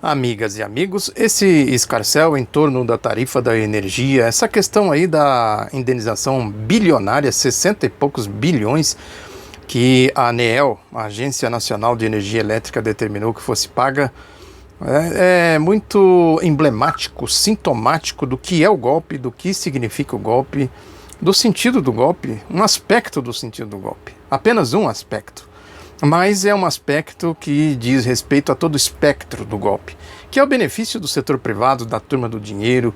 Amigas e amigos, esse escarcéu em torno da tarifa da energia, essa questão aí da indenização bilionária, 60 e poucos bilhões, que a ANEEL, a Agência Nacional de Energia Elétrica, determinou que fosse paga, é muito emblemático, sintomático do que é o golpe, do que significa o golpe, do sentido do golpe, um aspecto do sentido do golpe, apenas um aspecto. Mas é um aspecto que diz respeito a todo o espectro do golpe, que é o benefício do setor privado, da turma do dinheiro.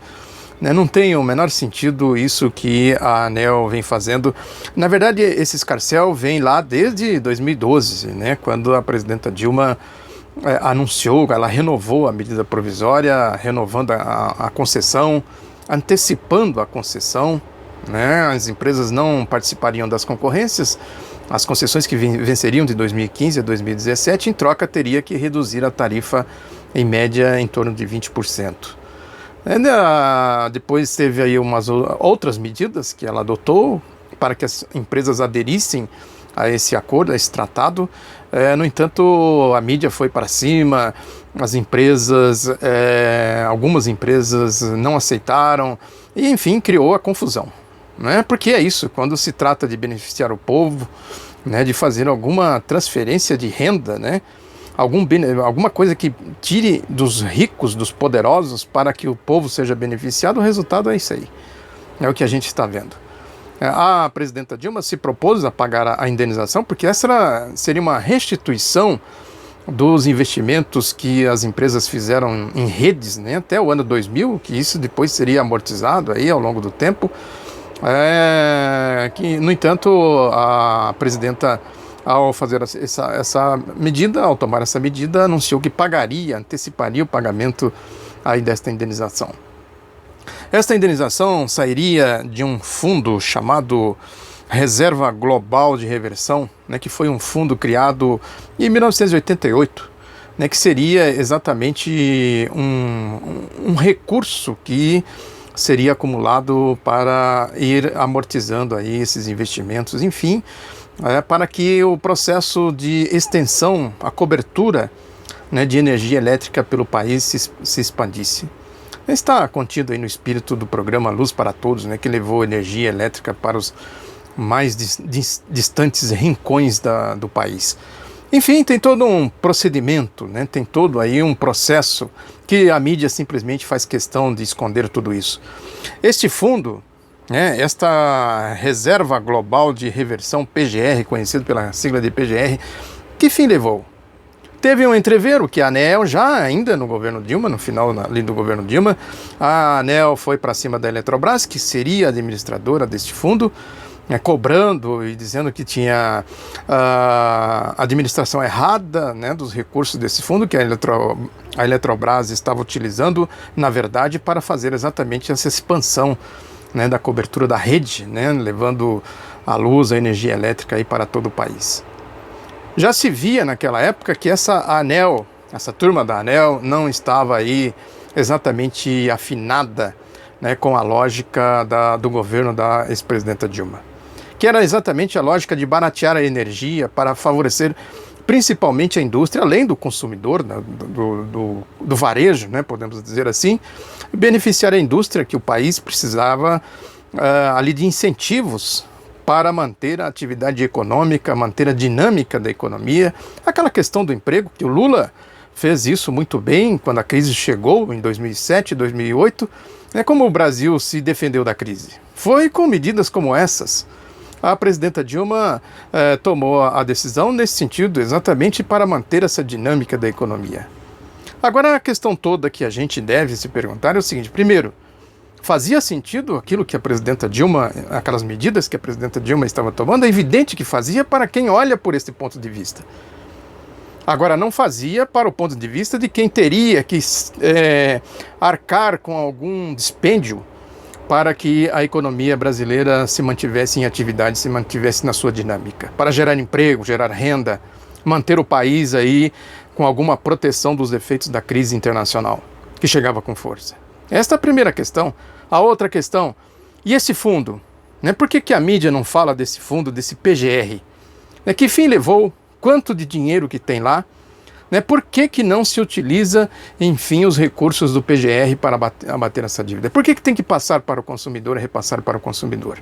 Não tem o menor sentido isso que a ANEEL vem fazendo. Na verdade, esse escarcéu vem lá desde 2012, quando a presidenta Dilma anunciou, ela renovou a medida provisória, renovando a concessão, antecipando a concessão. As empresas não participariam das concorrências. As concessões que venceriam de 2015 a 2017, em troca, teria que reduzir a tarifa em média em torno de 20%. Depois teve aí umas outras medidas que ela adotou para que as empresas aderissem a esse acordo, a esse tratado. No entanto, a mídia foi para cima, as empresas, algumas empresas não aceitaram, e enfim, criou a confusão. Porque é isso, quando se trata de beneficiar o povo, de fazer alguma transferência de renda, alguma coisa que tire dos ricos, dos poderosos, para que o povo seja beneficiado, o resultado é isso aí. É o que a gente está vendo. A presidenta Dilma se propôs a pagar a indenização, porque essa seria uma restituição dos investimentos que as empresas fizeram em redes, até o ano 2000, que isso depois seria amortizado aí ao longo do tempo. Que, no entanto, a presidenta, ao fazer essa medida, ao tomar essa medida, anunciou que anteciparia o pagamento aí desta indenização. Esta indenização sairia de um fundo chamado Reserva Global de Reversão, que foi um fundo criado em 1988, que seria exatamente um recurso que seria acumulado para ir amortizando aí esses investimentos, enfim, para que o processo de extensão, a cobertura de energia elétrica pelo país se expandisse. Está contido aí no espírito do programa Luz para Todos, que levou energia elétrica para os mais distantes rincões do país. Enfim, tem todo um procedimento, tem todo aí um processo que a mídia simplesmente faz questão de esconder tudo isso. Este fundo, esta Reserva Global de Reversão, PGR, conhecido pela sigla de PGR, que fim levou? Teve um entreveiro que a ANEEL, já ainda no governo Dilma, no final ali do governo Dilma, a ANEEL foi para cima da Eletrobras, que seria a administradora deste fundo, cobrando e dizendo que tinha a administração errada dos recursos desse fundo, que a Eletrobras estava utilizando, na verdade, para fazer exatamente essa expansão da cobertura da rede, levando a luz, a energia elétrica aí para todo o país. Já se via naquela época que essa ANEEL, essa turma da ANEEL, não estava aí exatamente afinada com a lógica do governo da ex-presidenta Dilma, que era exatamente a lógica de baratear a energia para favorecer principalmente a indústria, além do consumidor, do varejo, podemos dizer assim, beneficiar a indústria, que o país precisava ali de incentivos para manter a atividade econômica, manter a dinâmica da economia, aquela questão do emprego, que o Lula fez isso muito bem quando a crise chegou em 2007, 2008, como o Brasil se defendeu da crise. Foi com medidas como essas. A presidenta Dilma tomou a decisão nesse sentido, exatamente para manter essa dinâmica da economia. Agora, a questão toda que a gente deve se perguntar é o seguinte: primeiro, fazia sentido aquilo que a presidenta Dilma, aquelas medidas que a presidenta Dilma estava tomando? É evidente que fazia para quem olha por esse ponto de vista. Agora, não fazia para o ponto de vista de quem teria que arcar com algum dispêndio para que a economia brasileira se mantivesse em atividade, se mantivesse na sua dinâmica, para gerar emprego, gerar renda, manter o país aí com alguma proteção dos efeitos da crise internacional, que chegava com força. Esta é a primeira questão. A outra questão, e esse fundo? Por que a mídia não fala desse fundo, desse PGR? Que fim levou? Quanto de dinheiro que tem lá? Né? Por que não se utiliza, enfim, os recursos do PGR para abater essa dívida? Por que tem que passar para o consumidor e repassar para o consumidor?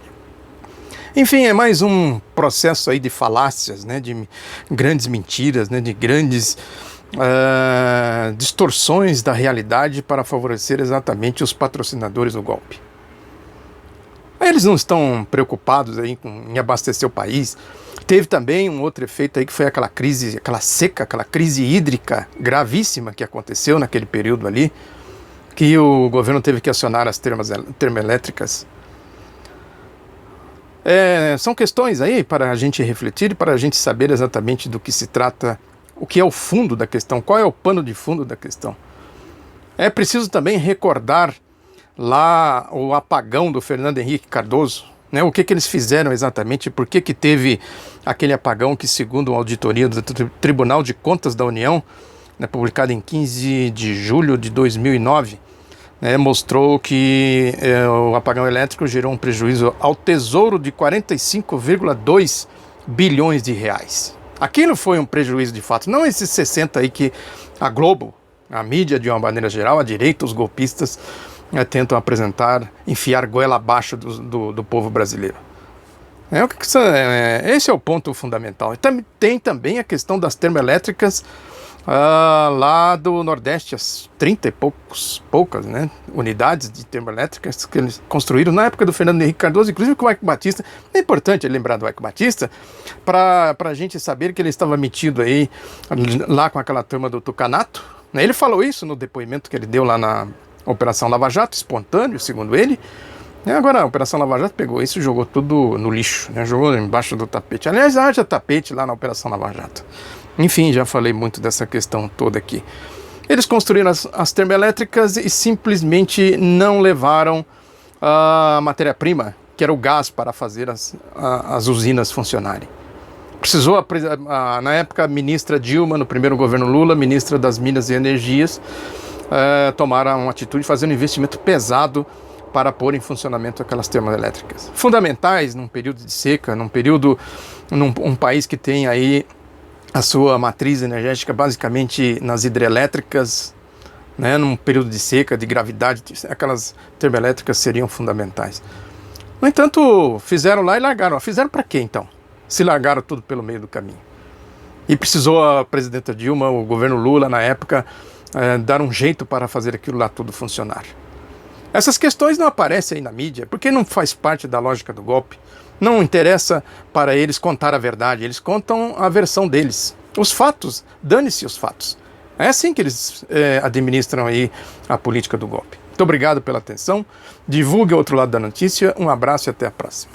Enfim, é mais um processo aí de falácias, né, de grandes mentiras, né, de grandes distorções da realidade para favorecer exatamente os patrocinadores do golpe. Eles não estão preocupados aí em abastecer o país. Teve também um outro efeito aí que foi aquela crise, aquela seca, aquela crise hídrica gravíssima que aconteceu naquele período ali, que o governo teve que acionar as termoelétricas. São questões aí para a gente refletir e para a gente saber exatamente do que se trata, o que é o fundo da questão, qual é o pano de fundo da questão. É preciso também recordar lá o apagão do Fernando Henrique Cardoso, né? O que eles fizeram exatamente, por que teve aquele apagão que, segundo uma auditoria do Tribunal de Contas da União, né, publicada em 15 de julho de 2009, né, mostrou que o apagão elétrico gerou um prejuízo ao Tesouro de 45,2 bilhões de reais. Aquilo foi um prejuízo de fato, não esses 60 aí que a Globo, a mídia de uma maneira geral, a direita, os golpistas, tentam apresentar, enfiar goela abaixo do povo brasileiro. Esse é o ponto fundamental. Tem também a questão das termoelétricas lá do Nordeste, as 30 e poucas, né, unidades de termoelétricas que eles construíram na época do Fernando Henrique Cardoso, inclusive com o Eike Batista. É importante lembrar do Eike Batista para a gente saber que ele estava metido aí lá com aquela turma do Tucanato. Né? Ele falou isso no depoimento que ele deu lá na Operação Lava Jato, espontâneo, segundo ele. E agora a Operação Lava Jato pegou isso e jogou tudo no lixo, né? Jogou embaixo do tapete. Aliás, haja tapete lá na Operação Lava Jato. Enfim, já falei muito dessa questão toda aqui. Eles construíram as termoelétricas e simplesmente não levaram a matéria-prima, que era o gás, para fazer as usinas funcionarem. Precisou, na época, a ministra Dilma, no primeiro governo Lula, ministra das Minas e Energias, tomaram uma atitude de fazer um investimento pesado para pôr em funcionamento aquelas termoelétricas. Fundamentais num período de seca, num país que tem aí a sua matriz energética basicamente nas hidrelétricas, né, num período de seca, de gravidade, aquelas termoelétricas seriam fundamentais. No entanto, fizeram lá e largaram. Fizeram para quê então? Se largaram tudo pelo meio do caminho. E precisou a presidenta Dilma, o governo Lula na época, dar um jeito para fazer aquilo lá tudo funcionar. Essas questões não aparecem aí na mídia, porque não faz parte da lógica do golpe. Não interessa para eles contar a verdade, eles contam a versão deles. Os fatos, dane-se os fatos. É assim que eles administram aí a política do golpe. Muito obrigado pela atenção, divulgue o outro lado da notícia, um abraço e até a próxima.